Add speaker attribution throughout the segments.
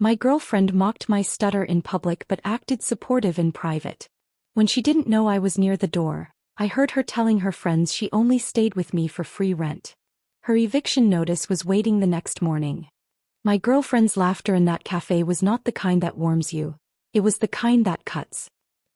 Speaker 1: My girlfriend mocked my stutter in public but acted supportive in private. When she didn't know I was near the door, I heard her telling her friends she only stayed with me for free rent. Her eviction notice was waiting the next morning. My girlfriend's laughter in that cafe was not the kind that warms you. It was the kind that cuts.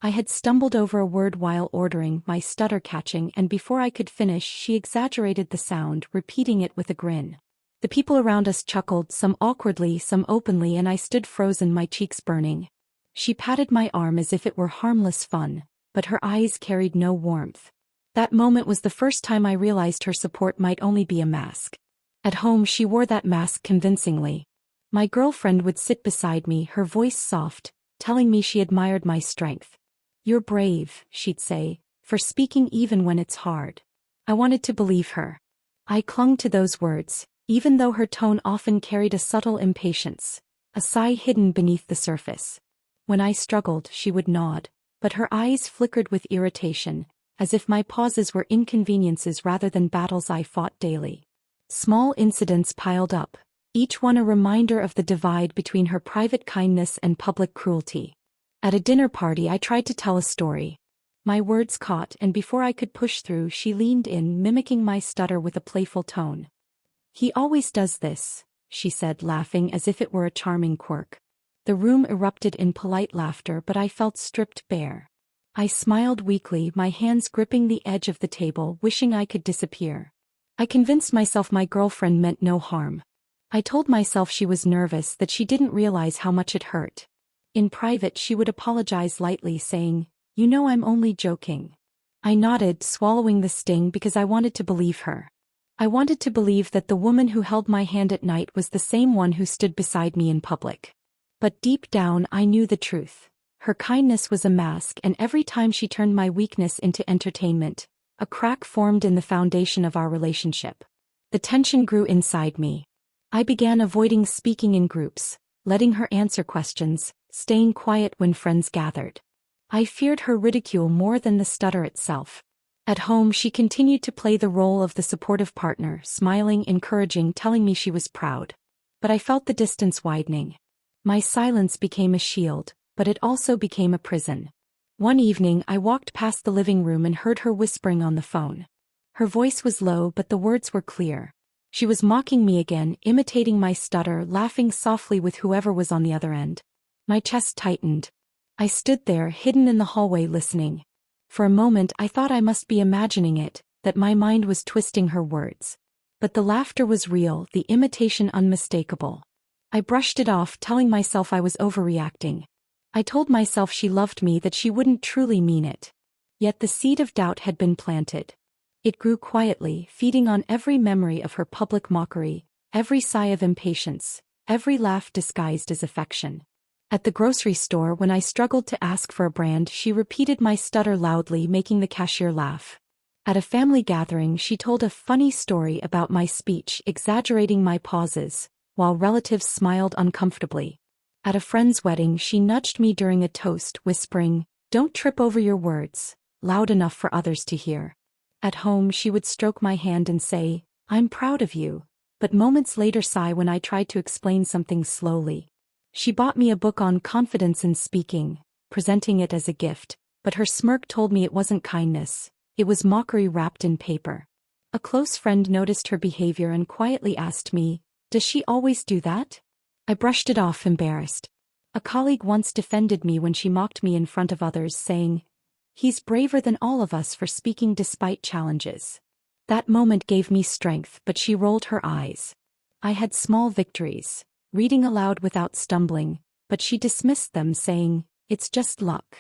Speaker 1: I had stumbled over a word while ordering, my stutter catching, and before I could finish she exaggerated the sound, repeating it with a grin. The people around us chuckled, some awkwardly, some openly, and I stood frozen, my cheeks burning. She patted my arm as if it were harmless fun, but her eyes carried no warmth. That moment was the first time I realized her support might only be a mask. At home she wore that mask convincingly. My girlfriend would sit beside me, her voice soft, telling me she admired my strength. "You're brave," she'd say, "for speaking even when it's hard." I wanted to believe her. I clung to those words, even though her tone often carried a subtle impatience, a sigh hidden beneath the surface. When I struggled, she would nod, but her eyes flickered with irritation, as if my pauses were inconveniences rather than battles I fought daily. Small incidents piled up, each one a reminder of the divide between her private kindness and public cruelty. At a dinner party I tried to tell a story. My words caught, and before I could push through she leaned in, mimicking my stutter with a playful tone. "He always does this," she said, laughing as if it were a charming quirk. The room erupted in polite laughter, but I felt stripped bare. I smiled weakly, my hands gripping the edge of the table, wishing I could disappear. I convinced myself my girlfriend meant no harm. I told myself she was nervous, that she didn't realize how much it hurt. In private she would apologize lightly, saying, "You know I'm only joking." I nodded, swallowing the sting because I wanted to believe her. I wanted to believe that the woman who held my hand at night was the same one who stood beside me in public. But deep down I knew the truth. Her kindness was a mask, and every time she turned my weakness into entertainment, a crack formed in the foundation of our relationship. The tension grew inside me. I began avoiding speaking in groups, letting her answer questions, staying quiet when friends gathered. I feared her ridicule more than the stutter itself. At home she continued to play the role of the supportive partner, smiling, encouraging, telling me she was proud. But I felt the distance widening. My silence became a shield, but it also became a prison. One evening I walked past the living room and heard her whispering on the phone. Her voice was low, but the words were clear. She was mocking me again, imitating my stutter, laughing softly with whoever was on the other end. My chest tightened. I stood there, hidden in the hallway, listening. For a moment I thought I must be imagining it, that my mind was twisting her words. But the laughter was real, the imitation unmistakable. I brushed it off, telling myself I was overreacting. I told myself she loved me, that she wouldn't truly mean it. Yet the seed of doubt had been planted. It grew quietly, feeding on every memory of her public mockery, every sigh of impatience, every laugh disguised as affection. At the grocery store, when I struggled to ask for a brand, she repeated my stutter loudly, making the cashier laugh. At a family gathering she told a funny story about my speech, exaggerating my pauses, while relatives smiled uncomfortably. At a friend's wedding she nudged me during a toast, whispering, "Don't trip over your words," loud enough for others to hear. At home she would stroke my hand and say, "I'm proud of you," but moments later sigh when I tried to explain something slowly. She bought me a book on confidence in speaking, presenting it as a gift, but her smirk told me it wasn't kindness, it was mockery wrapped in paper. A close friend noticed her behavior and quietly asked me, "Does she always do that?" I brushed it off, embarrassed. A colleague once defended me when she mocked me in front of others, saying, "He's braver than all of us for speaking despite challenges." That moment gave me strength, but she rolled her eyes. I had small victories, reading aloud without stumbling, but she dismissed them, saying, "It's just luck."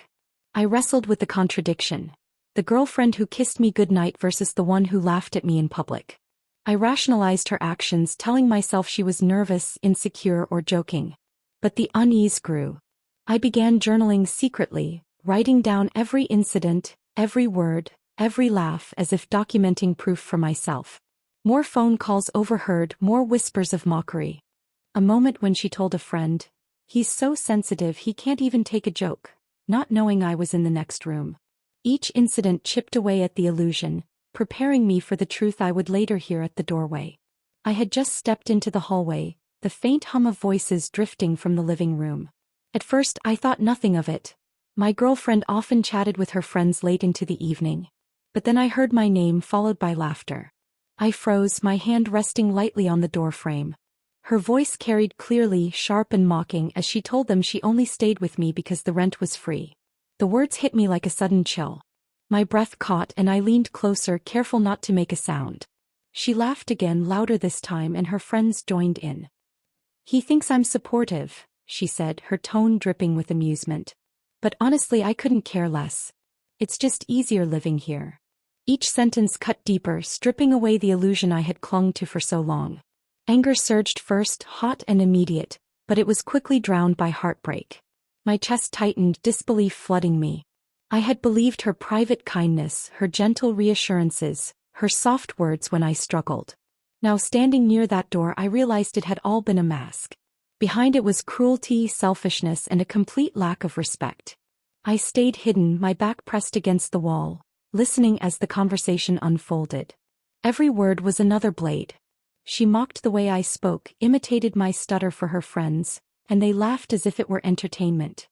Speaker 1: I wrestled with the contradiction. The girlfriend who kissed me goodnight versus the one who laughed at me in public. I rationalized her actions, telling myself she was nervous, insecure, or joking. But the unease grew. I began journaling secretly, writing down every incident, every word, every laugh, as if documenting proof for myself. More phone calls overheard, more whispers of mockery. A moment when she told a friend, "He's so sensitive he can't even take a joke," not knowing I was in the next room. Each incident chipped away at the illusion, preparing me for the truth I would later hear at the doorway. I had just stepped into the hallway, the faint hum of voices drifting from the living room. At first I thought nothing of it. My girlfriend often chatted with her friends late into the evening. But then I heard my name followed by laughter. I froze, my hand resting lightly on the doorframe. Her voice carried clearly, sharp and mocking as she told them she only stayed with me because the rent was free. The words hit me like a sudden chill. My breath caught and I leaned closer, careful not to make a sound. She laughed again, louder this time, and her friends joined in. "He thinks I'm supportive," she said, her tone dripping with amusement. "But honestly, I couldn't care less. It's just easier living here." Each sentence cut deeper, stripping away the illusion I had clung to for so long. Anger surged first, hot and immediate, but it was quickly drowned by heartbreak. My chest tightened, disbelief flooding me. I had believed her private kindness, her gentle reassurances, her soft words when I struggled. Now standing near that door I realized it had all been a mask. Behind it was cruelty, selfishness, and a complete lack of respect. I stayed hidden, my back pressed against the wall, listening as the conversation unfolded. Every word was another blade. She mocked the way I spoke, imitated my stutter for her friends, and they laughed as if it were entertainment.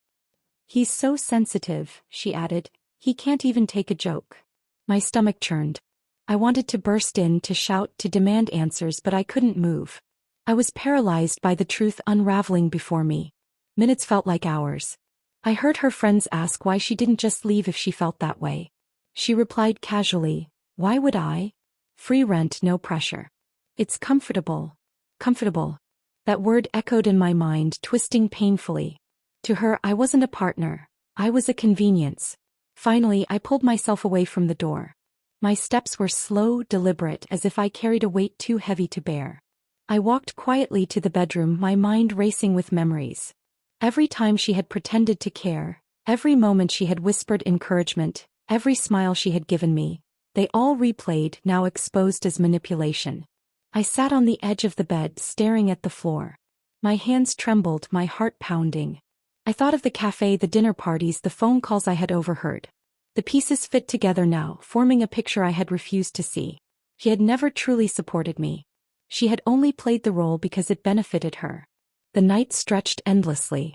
Speaker 1: "He's so sensitive," she added. "He can't even take a joke." My stomach churned. I wanted to burst in, to shout, to demand answers, but I couldn't move. I was paralyzed by the truth unraveling before me. Minutes felt like hours. I heard her friends ask why she didn't just leave if she felt that way. She replied casually, "Why would I? Free rent, no pressure. It's comfortable." Comfortable. That word echoed in my mind, twisting painfully. To her, I wasn't a partner. I was a convenience. Finally, I pulled myself away from the door. My steps were slow, deliberate, as if I carried a weight too heavy to bear. I walked quietly to the bedroom, my mind racing with memories. Every time she had pretended to care, every moment she had whispered encouragement, every smile she had given me, they all replayed, now exposed as manipulation. I sat on the edge of the bed, staring at the floor. My hands trembled, my heart pounding. I thought of the cafe, the dinner parties, the phone calls I had overheard. The pieces fit together now, forming a picture I had refused to see. She had never truly supported me. She had only played the role because it benefited her. The night stretched endlessly.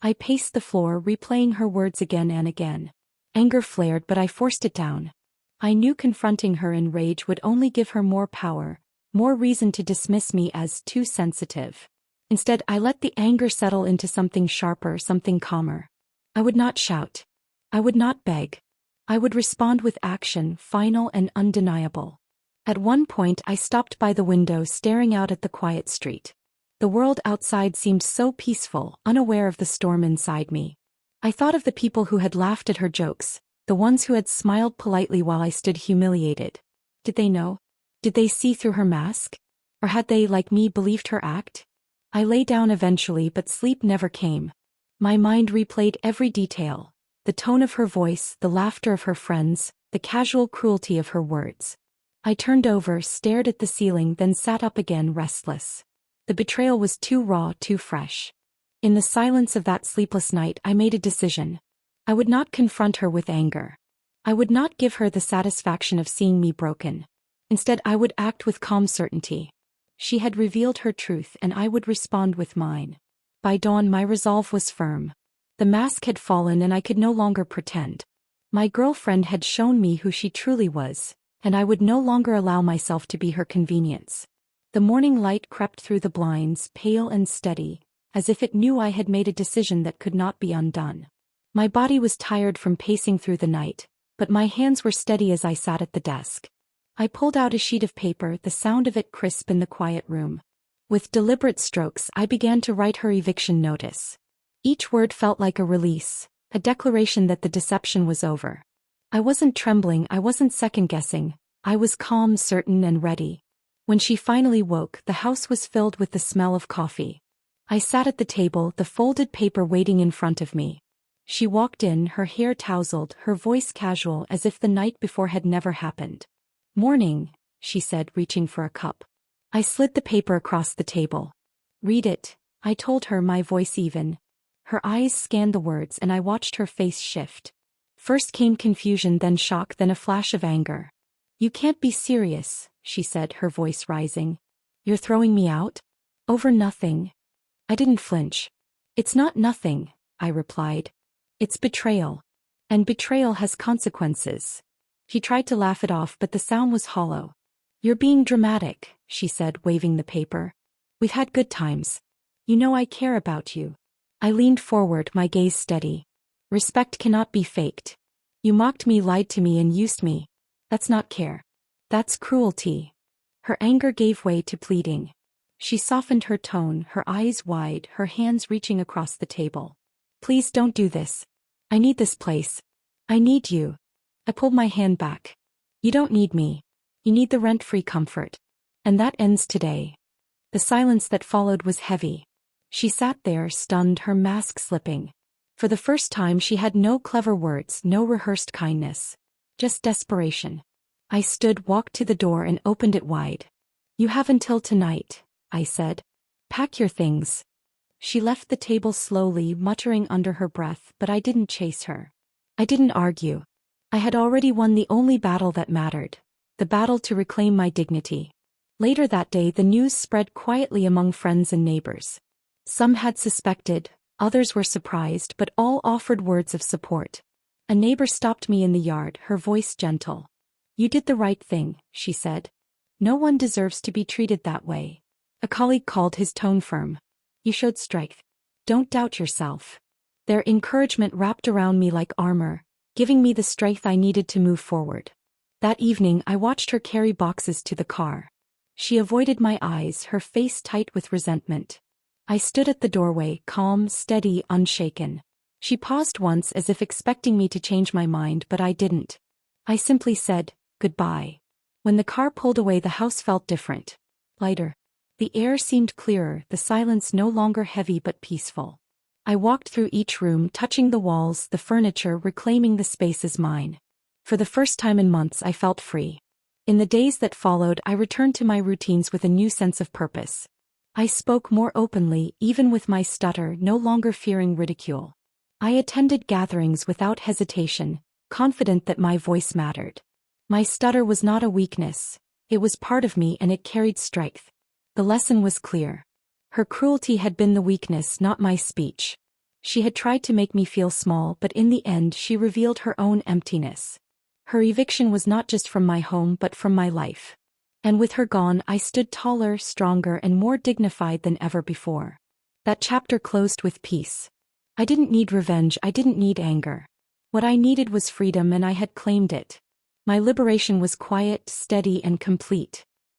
Speaker 1: I paced the floor, replaying her words again and again. Anger flared, but I forced it down. I knew confronting her in rage would only give her more power, more reason to dismiss me as too sensitive. Instead, I let the anger settle into something sharper, something calmer. I would not shout. I would not beg. I would respond with action, final and undeniable. At one point I stopped by the window, staring out at the quiet street. The world outside seemed so peaceful, unaware of the storm inside me. I thought of the people who had laughed at her jokes, the ones who had smiled politely while I stood humiliated. Did they know? Did they see through her mask? Or had they, like me, believed her act? I lay down eventually, but sleep never came. My mind replayed every detail. The tone of her voice, the laughter of her friends, the casual cruelty of her words. I turned over, stared at the ceiling, then sat up again, restless. The betrayal was too raw, too fresh. In the silence of that sleepless night, I made a decision. I would not confront her with anger. I would not give her the satisfaction of seeing me broken. Instead, I would act with calm certainty. She had revealed her truth, and I would respond with mine. By dawn, my resolve was firm. The mask had fallen and I could no longer pretend. My girlfriend had shown me who she truly was, and I would no longer allow myself to be her convenience. The morning light crept through the blinds, pale and steady, as if it knew I had made a decision that could not be undone. My body was tired from pacing through the night, but my hands were steady as I sat at the desk. I pulled out a sheet of paper, the sound of it crisp in the quiet room. With deliberate strokes, I began to write her eviction notice. Each word felt like a release, a declaration that the deception was over. I wasn't trembling, I wasn't second-guessing. I was calm, certain, and ready. When she finally woke, the house was filled with the smell of coffee. I sat at the table, the folded paper waiting in front of me. She walked in, her hair tousled, her voice casual, as if the night before had never happened. "Morning," she said, reaching for a cup. I slid the paper across the table. "Read it," I told her, my voice even. Her eyes scanned the words and I watched her face shift. First came confusion, then shock, then a flash of anger. "You can't be serious," she said, her voice rising. "You're throwing me out?" Over nothing. I didn't flinch. It's not nothing, I replied. It's betrayal. And betrayal has consequences. He tried to laugh it off, but the sound was hollow. You're being dramatic, she said, waving the paper. We've had good times. You know I care about you. I leaned forward, my gaze steady. Respect cannot be faked. You mocked me, lied to me, and used me. That's not care. That's cruelty. Her anger gave way to pleading. She softened her tone, her eyes wide, her hands reaching across the table. Please don't do this. I need this place. I need you. I pulled my hand back. You don't need me. You need the rent-free comfort. And that ends today. The silence that followed was heavy. She sat there, stunned, her mask slipping. For the first time she had no clever words, no rehearsed kindness. Just desperation. I stood, walked to the door and opened it wide. You have until tonight, I said. Pack your things. She left the table slowly, muttering under her breath, but I didn't chase her. I didn't argue. I had already won the only battle that mattered, the battle to reclaim my dignity. Later that day the news spread quietly among friends and neighbors. Some had suspected, others were surprised, but all offered words of support. A neighbor stopped me in the yard, her voice gentle. You did the right thing, she said. No one deserves to be treated that way. A colleague called, his tone firm. You showed strength. Don't doubt yourself. Their encouragement wrapped around me like armor, giving me the strength I needed to move forward. That evening I watched her carry boxes to the car. She avoided my eyes, her face tight with resentment. I stood at the doorway, calm, steady, unshaken. She paused once as if expecting me to change my mind, but I didn't. I simply said, goodbye. When the car pulled away the house felt different. Lighter. The air seemed clearer, the silence no longer heavy but peaceful. I walked through each room, touching the walls, the furniture, reclaiming the space as mine. For the first time in months I felt free. In the days that followed I returned to my routines with a new sense of purpose. I spoke more openly, even with my stutter, no longer fearing ridicule. I attended gatherings without hesitation, confident that my voice mattered. My stutter was not a weakness, it was part of me and it carried strength. The lesson was clear. Her cruelty had been the weakness, not my speech. She had tried to make me feel small, but in the end she revealed her own emptiness. Her eviction was not just from my home but from my life. And with her gone I stood taller, stronger and more dignified than ever before. That chapter closed with peace. I didn't need revenge, I didn't need anger. What I needed was freedom and I had claimed it. My liberation was quiet, steady and complete.